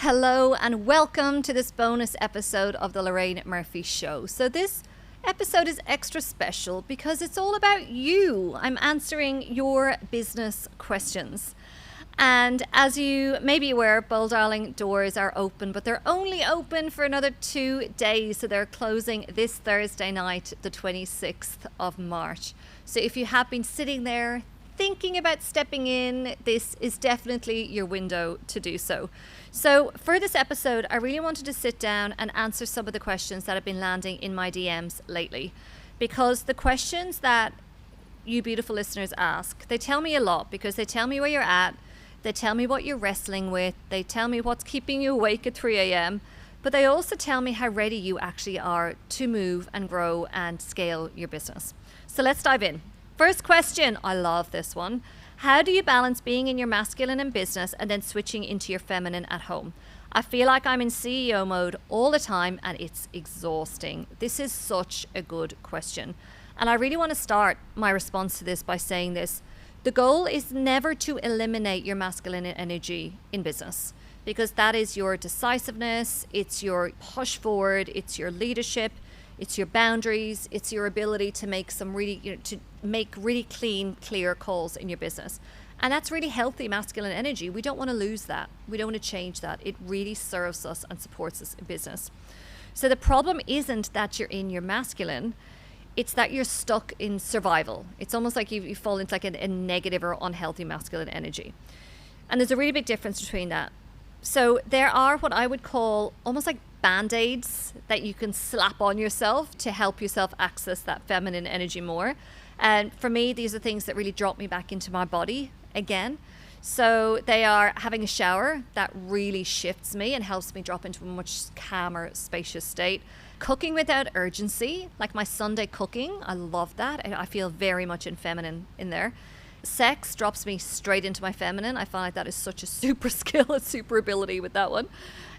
Hello and welcome to this bonus episode of the Lorraine Murphy Show. So this episode is extra special because it's all about you. I'm answering your business questions. And as you may be aware, Bold Darling doors are open, but they're only open for another 2 days. So they're closing this Thursday night, the 26th of March. So if you have been sitting there thinking about stepping in, this is definitely your window to do so. So for this episode, I really wanted to sit down and answer some of the questions that have been landing in my DMs lately, because the questions that you beautiful listeners ask, they tell me a lot, because they tell me where you're at, they tell me what you're wrestling with, they tell me what's keeping you awake at 3 a.m., but they also tell me how ready you actually are to move and grow and scale your business. So let's dive in. First question, I love this one. How do you balance being in your masculine in business and then switching into your feminine at home? I feel like I'm in CEO mode all the time and it's exhausting. This is such a good question. And I really want to start my response to this by saying this. The goal is never to eliminate your masculine energy in business, because that is your decisiveness, it's your push forward, it's your leadership, it's your boundaries, it's your ability to make some really, to make really clean, clear calls in your business. And that's really healthy masculine energy. We don't want to lose that. We don't want to change that. It really serves us and supports us in business. So the problem isn't that you're in your masculine, it's that you're stuck in survival. It's almost like you fall into like a negative or unhealthy masculine energy. And there's a really big difference between that. So there are what I would call almost like band-aids that you can slap on yourself to help yourself access that feminine energy more. And for me, these are things that really drop me back into my body again. So they are having a shower that really shifts me and helps me drop into a much calmer, spacious state. Cooking without urgency, like my Sunday cooking, I love that. I feel very much in feminine in there. Sex drops me straight into my feminine. I find like that is such a super skill, a super ability with that one.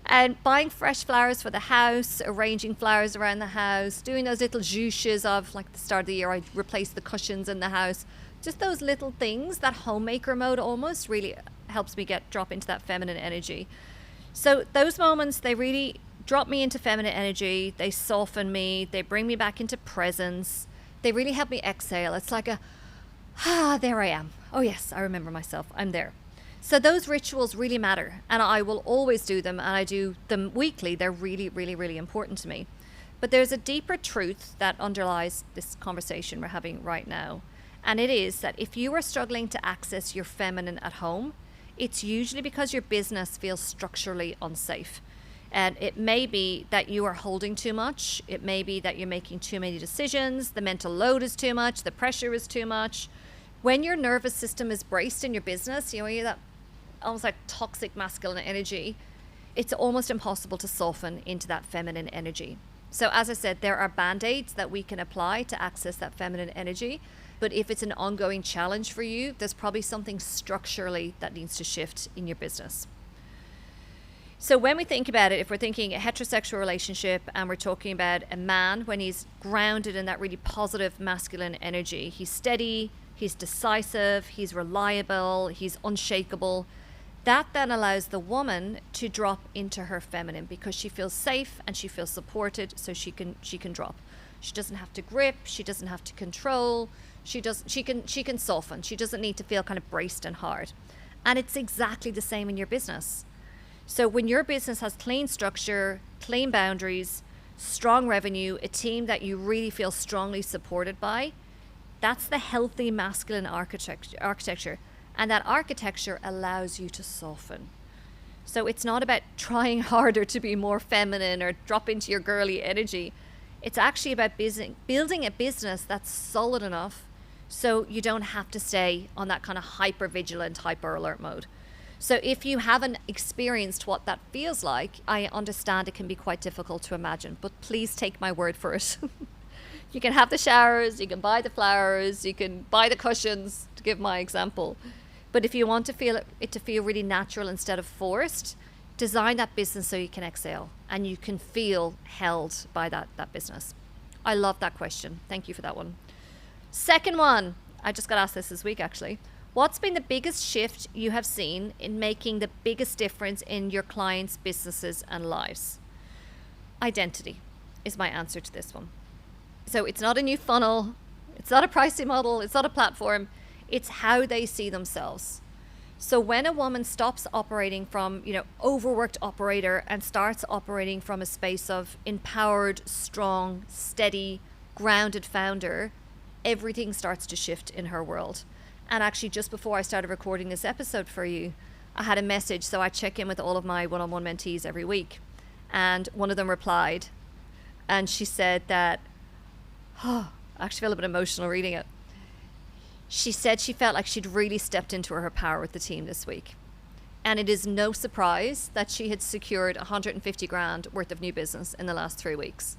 And buying fresh flowers for the house, arranging flowers around the house, doing those little zhushes of like the start of the year, I replace the cushions in the house. Just those little things, that homemaker mode almost really helps me drop into that feminine energy. So those moments, they really drop me into feminine energy. They soften me. They bring me back into presence. They really help me exhale. It's like there I am. Oh yes, I remember myself. I'm there. So those rituals really matter, and I will always do them, and I do them weekly. They're really, really, really important to me. But there's a deeper truth that underlies this conversation we're having right now. And it is that if you are struggling to access your feminine at home, it's usually because your business feels structurally unsafe. And it may be that you are holding too much. It may be that you're making too many decisions. The mental load is too much. The pressure is too much. When your nervous system is braced in your business, you're that almost like toxic masculine energy, it's almost impossible to soften into that feminine energy. So as I said, there are band-aids that we can apply to access that feminine energy. But if it's an ongoing challenge for you, there's probably something structurally that needs to shift in your business. So when we think about it, if we're thinking a heterosexual relationship and we're talking about a man, when he's grounded in that really positive masculine energy, he's steady, he's decisive, he's reliable, he's unshakable. That then allows the woman to drop into her feminine because she feels safe and she feels supported, so she can drop. She doesn't have to grip, she doesn't have to control, she can soften. She doesn't need to feel kind of braced and hard. And it's exactly the same in your business. So when your business has clean structure, clean boundaries, strong revenue, a team that you really feel strongly supported by, that's the healthy masculine architecture. And that architecture allows you to soften. So it's not about trying harder to be more feminine or drop into your girly energy. It's actually about building a business that's solid enough so you don't have to stay on that kind of hyper vigilant, hyper alert mode. So if you haven't experienced what that feels like, I understand it can be quite difficult to imagine, but please take my word for it. You can have the showers, you can buy the flowers, you can buy the cushions, to give my example. But if you want to feel it to feel really natural instead of forced, design that business so you can exhale and you can feel held by that business. I love that question. Thank you for that one. Second one, I just got asked this week actually. What's been the biggest shift you have seen in making the biggest difference in your clients' businesses and lives? Identity is my answer to this one. So it's not a new funnel, it's not a pricing model, it's not a platform, it's how they see themselves. So when a woman stops operating from, overworked operator and starts operating from a space of empowered, strong, steady, grounded founder, everything starts to shift in her world. And actually, just before I started recording this episode for you, I had a message. So I check in with all of my one-on-one mentees every week. And one of them replied, and she said that, I actually feel a bit emotional reading it. She said she felt like she'd really stepped into her power with the team this week. And it is no surprise that she had secured 150 grand worth of new business in the last 3 weeks.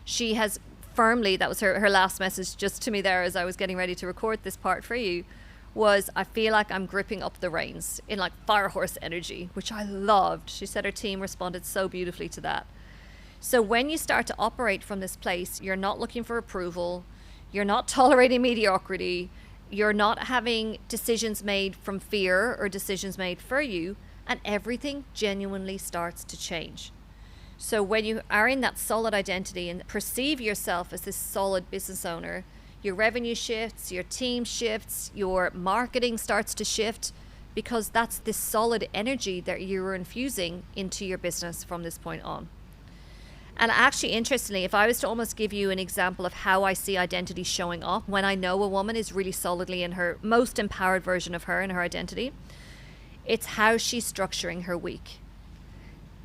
She has firmly, that was her last message just to me there as I was getting ready to record this part for you, was I feel like I'm gripping up the reins in like fire horse energy, which I loved. She said her team responded so beautifully to that. So when you start to operate from this place, you're not looking for approval, you're not tolerating mediocrity, you're not having decisions made from fear or decisions made for you, and everything genuinely starts to change. So when you are in that solid identity and perceive yourself as this solid business owner, your revenue shifts, your team shifts, your marketing starts to shift, because that's this solid energy that you're infusing into your business from this point on. And actually, interestingly, if I was to almost give you an example of how I see identity showing up when I know a woman is really solidly in her most empowered version of her and her identity, it's how she's structuring her week.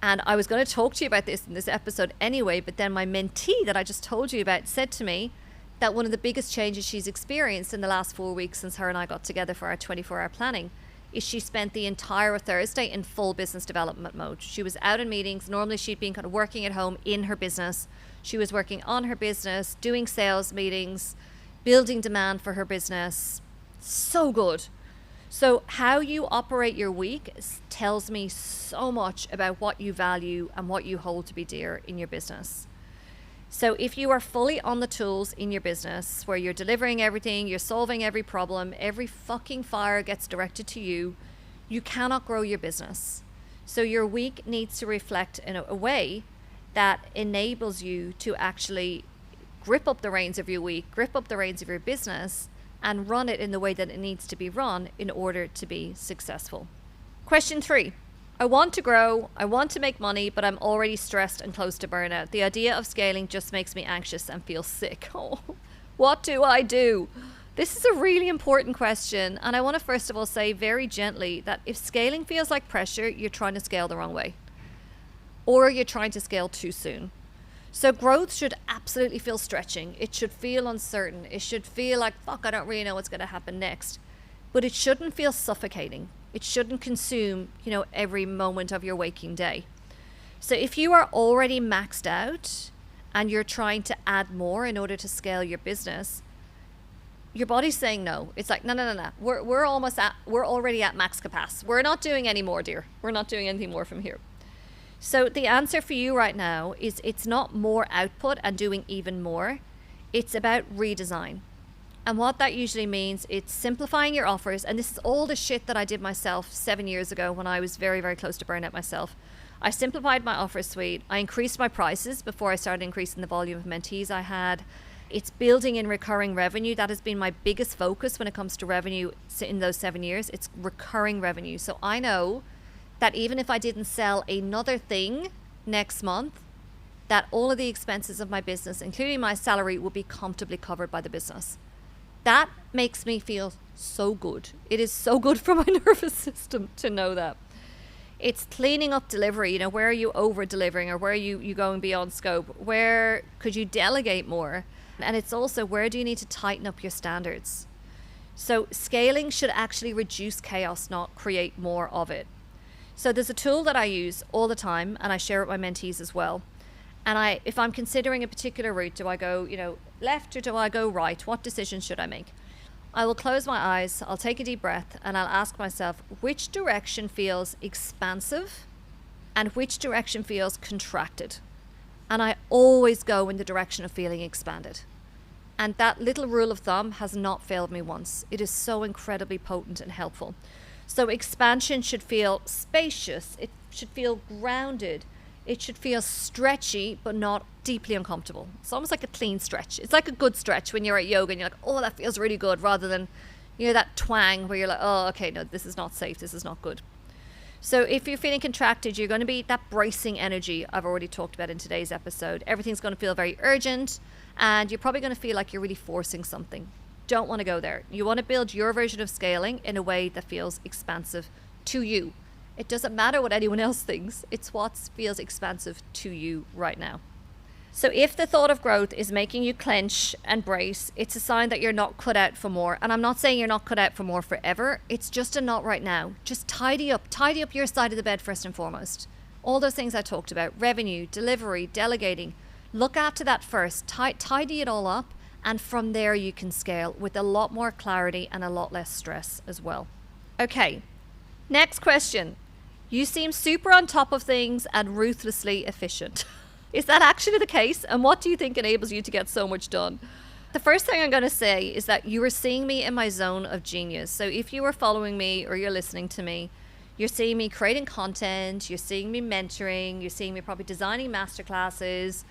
And I was going to talk to you about this in this episode anyway, but then my mentee that I just told you about said to me that one of the biggest changes she's experienced in the last 4 weeks since her and I got together for our 24-hour planning is she spent the entire Thursday in full business development mode. She was out in meetings. Normally she'd been kind of working at home in her business. She was working on her business, doing sales meetings, building demand for her business. So good. So how you operate your week tells me so much about what you value and what you hold to be dear in your business. So if you are fully on the tools in your business, where you're delivering everything, you're solving every problem, every fucking fire gets directed to you, you cannot grow your business. So your week needs to reflect in a way that enables you to actually grip up the reins of your week, grip up the reins of your business, and run it in the way that it needs to be run in order to be successful. Question 3. I want to grow, I want to make money, but I'm already stressed and close to burnout. The idea of scaling just makes me anxious and feel sick. Oh, what do I do? This is a really important question, and I want to first of all say very gently that if scaling feels like pressure, you're trying to scale the wrong way, or you're trying to scale too soon. So growth should absolutely feel stretching. It should feel uncertain. It should feel like, fuck, I don't really know what's going to happen next. But it shouldn't feel suffocating. It shouldn't consume, every moment of your waking day. So if you are already maxed out and you're trying to add more in order to scale your business, your body's saying no. It's like, no. We're already at max capacity. We're not doing any more, dear. We're not doing anything more from here. So the answer for you right now is it's not more output and doing even more. It's about redesign. And what that usually means, it's simplifying your offers. And this is all the shit that I did myself 7 years ago when I was very, very close to burnout myself. I simplified my offer suite. I increased my prices before I started increasing the volume of mentees I had. It's building in recurring revenue. That has been my biggest focus when it comes to revenue in those 7 years. It's recurring revenue. So I know that even if I didn't sell another thing next month, that all of the expenses of my business, including my salary, will be comfortably covered by the business. That makes me feel so good. It is so good for my nervous system to know that. It's cleaning up delivery. Where are you over delivering, or where are you going beyond scope? Where could you delegate more? And it's also, where do you need to tighten up your standards? So scaling should actually reduce chaos, not create more of it. So there's a tool that I use all the time, and I share it with my mentees as well. And if I'm considering a particular route, do I go, left or do I go right? What decision should I make? I will close my eyes, I'll take a deep breath, and I'll ask myself, which direction feels expansive and which direction feels contracted? And I always go in the direction of feeling expanded. And that little rule of thumb has not failed me once. It is so incredibly potent and helpful. So expansion should feel spacious. It should feel grounded. It should feel stretchy, but not deeply uncomfortable. It's almost like a clean stretch. It's like a good stretch when you're at yoga and you're like, oh, that feels really good, rather than, that twang where you're like, oh, okay, no, this is not safe. This is not good. So if you're feeling contracted, you're going to be that bracing energy I've already talked about in today's episode. Everything's going to feel very urgent, and you're probably going to feel like you're really forcing something. Don't want to go there. You want to build your version of scaling in a way that feels expansive to you. It doesn't matter what anyone else thinks. It's what feels expansive to you right now. So if the thought of growth is making you clench and brace, it's a sign that you're not cut out for more. And I'm not saying you're not cut out for more forever. It's just a not right now. Just tidy up your side of the bed first and foremost. All those things I talked about, revenue, delivery, delegating. Look after that first. Tidy it all up. And from there you can scale with a lot more clarity and a lot less stress as well. Okay, next question. You seem super on top of things and ruthlessly efficient. Is that actually the case? And what do you think enables you to get so much done? The first thing I'm going to say is that you are seeing me in my zone of genius. So if you are following me or you're listening to me, you're seeing me creating content, you're seeing me mentoring, you're seeing me probably designing masterclasses,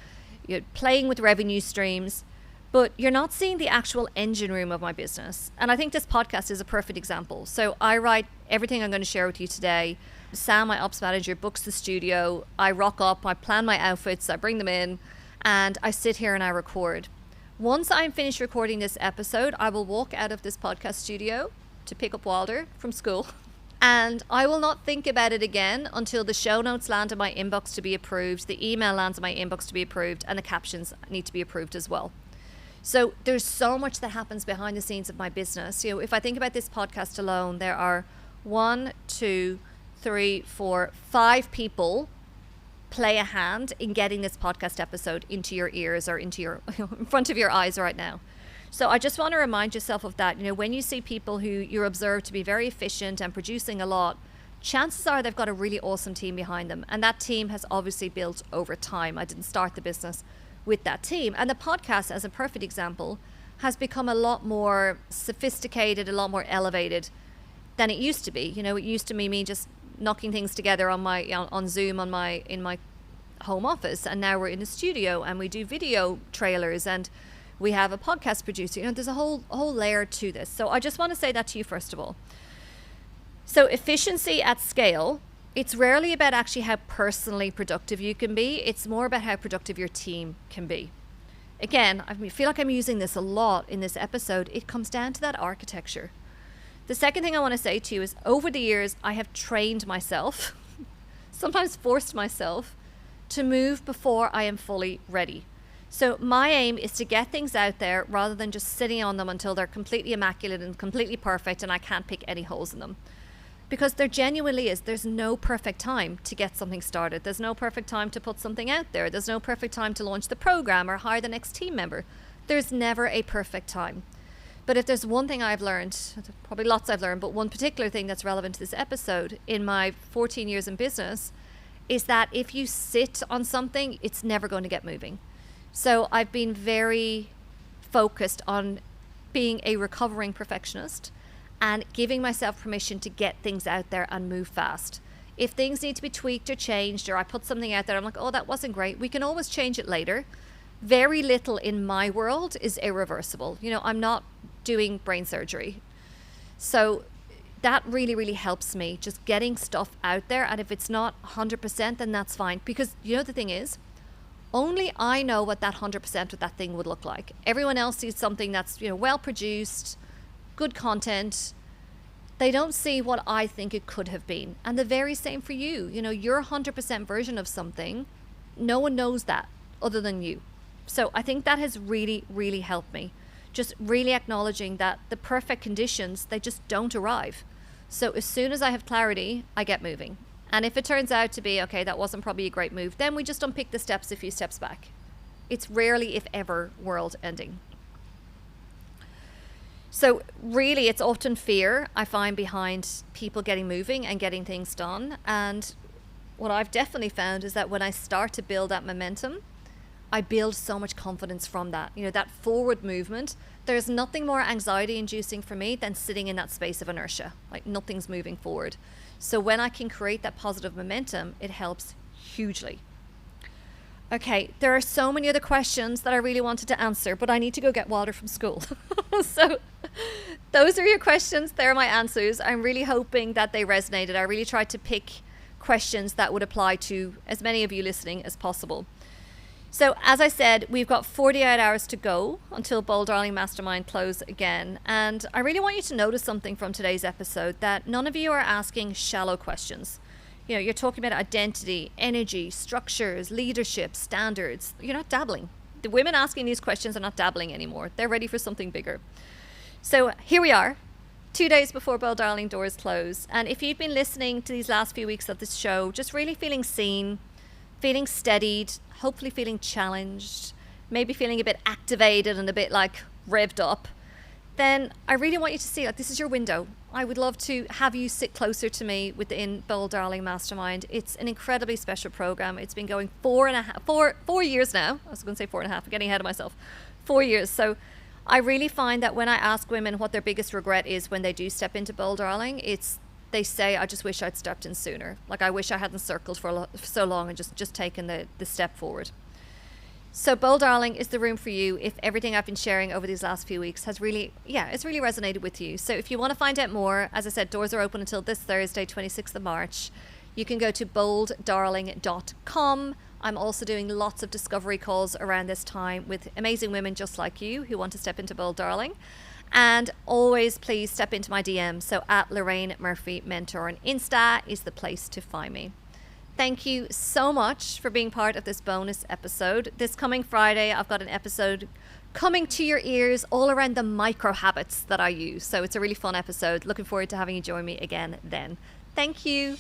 you're playing with revenue streams, but you're not seeing the actual engine room of my business. And I think this podcast is a perfect example. So I write everything I'm going to share with you today. Sam, my ops manager, books the studio. I rock up, I plan my outfits, I bring them in, and I sit here and I record. Once I'm finished recording this episode, I will walk out of this podcast studio to pick up Wilder from school. And I will not think about it again until the show notes land in my inbox to be approved, the email lands in my inbox to be approved, and the captions need to be approved as well. So there's so much that happens behind the scenes of my business. If I think about this podcast alone, there are 1, 2, 3, 4, 5 people play a hand in getting this podcast episode into your ears or into your in front of your eyes right now. So I just want to remind yourself of that. When you see people who you observe to be very efficient and producing a lot, chances are they've got a really awesome team behind them. And that team has obviously built over time. I didn't start the business with that team. And the podcast, as a perfect example, has become a lot more sophisticated, a lot more elevated than it used to be. It used to be me just knocking things together on Zoom in my home office, and now we're in a studio and we do video trailers and we have a podcast producer. There's a whole layer to this. So I just want to say that to you first of all. So efficiency at scale, it's rarely about actually how personally productive you can be. It's more about how productive your team can be. Again, I feel like I'm using this a lot in this episode. It comes down to that architecture. The second thing I want to say to you is, over the years, I have trained myself, sometimes forced myself, to move before I am fully ready. So my aim is to get things out there rather than just sitting on them until they're completely immaculate and completely perfect and I can't pick any holes in them. Because there genuinely is. There's no perfect time to get something started. There's no perfect time to put something out there. There's no perfect time to launch the program or hire the next team member. There's never a perfect time. But if there's one thing I've learned, probably lots I've learned, but one particular thing that's relevant to this episode in my 14 years in business is that if you sit on something, it's never going to get moving. So I've been very focused on being a recovering perfectionist and giving myself permission to get things out there and move fast. If things need to be tweaked or changed, or I put something out there, I'm like, oh, that wasn't great, we can always change it later. Very little in my world is irreversible. I'm not doing brain surgery. So that really, really helps me, just getting stuff out there. And if it's not 100%, then that's fine. Because the thing is, only I know what that 100% of that thing would look like. Everyone else sees something that's, well produced, good content. They don't see what I think it could have been. And the very same for you. Your 100% version of something, no one knows that other than you. So I think that has really, really helped me. Just really acknowledging that the perfect conditions, they just don't arrive. So as soon as I have clarity, I get moving. And if it turns out to be, okay, that wasn't probably a great move, then we just unpick the steps a few steps back. It's rarely, if ever, world ending. So really, it's often fear I find behind people getting moving and getting things done. And what I've definitely found is that when I start to build that momentum, I build so much confidence from that. That forward movement. There's nothing more anxiety inducing for me than sitting in that space of inertia. Like nothing's moving forward. So when I can create that positive momentum, it helps hugely. Okay, there are so many other questions that I really wanted to answer, but I need to go get Walter from school. So those are your questions. They're my answers. I'm really hoping that they resonated. I really tried to pick questions that would apply to as many of you listening as possible. So as I said, we've got 48 hours to go until Bold Darling Mastermind close again. And I really want you to notice something from today's episode, that none of you are asking shallow questions. You're talking about identity, energy, structures, leadership, standards. You're not dabbling. The women asking these questions are not dabbling anymore. They're ready for something bigger. So here we are, 2 days before Bold Darling doors close. And if you've been listening to these last few weeks of this show, just really feeling seen, feeling steadied, hopefully feeling challenged, maybe feeling a bit activated and a bit like revved up, then I really want you to see that this is your window. I would love to have you sit closer to me within Bold Darling Mastermind. It's an incredibly special program. It's been going 4 years now. I was going to say 4.5. I'm getting ahead of myself. 4 years. So I really find that when I ask women what their biggest regret is when they do step into Bold Darling, they say, I just wish I'd stepped in sooner. Like I wish I hadn't circled for so long and just taken the step forward. So Bold Darling is the room for you if everything I've been sharing over these last few weeks has really resonated with you. So if you want to find out more, as I said, doors are open until this Thursday, 26th of March. You can go to bolddarling.com. I'm also doing lots of discovery calls around this time with amazing women just like you who want to step into Bold Darling. And always please step into my DM. So at Lorraine Murphy Mentor on Insta is the place to find me. Thank you so much for being part of this bonus episode. This coming Friday, I've got an episode coming to your ears all around the micro habits that I use. So it's a really fun episode. Looking forward to having you join me again then. Thank you.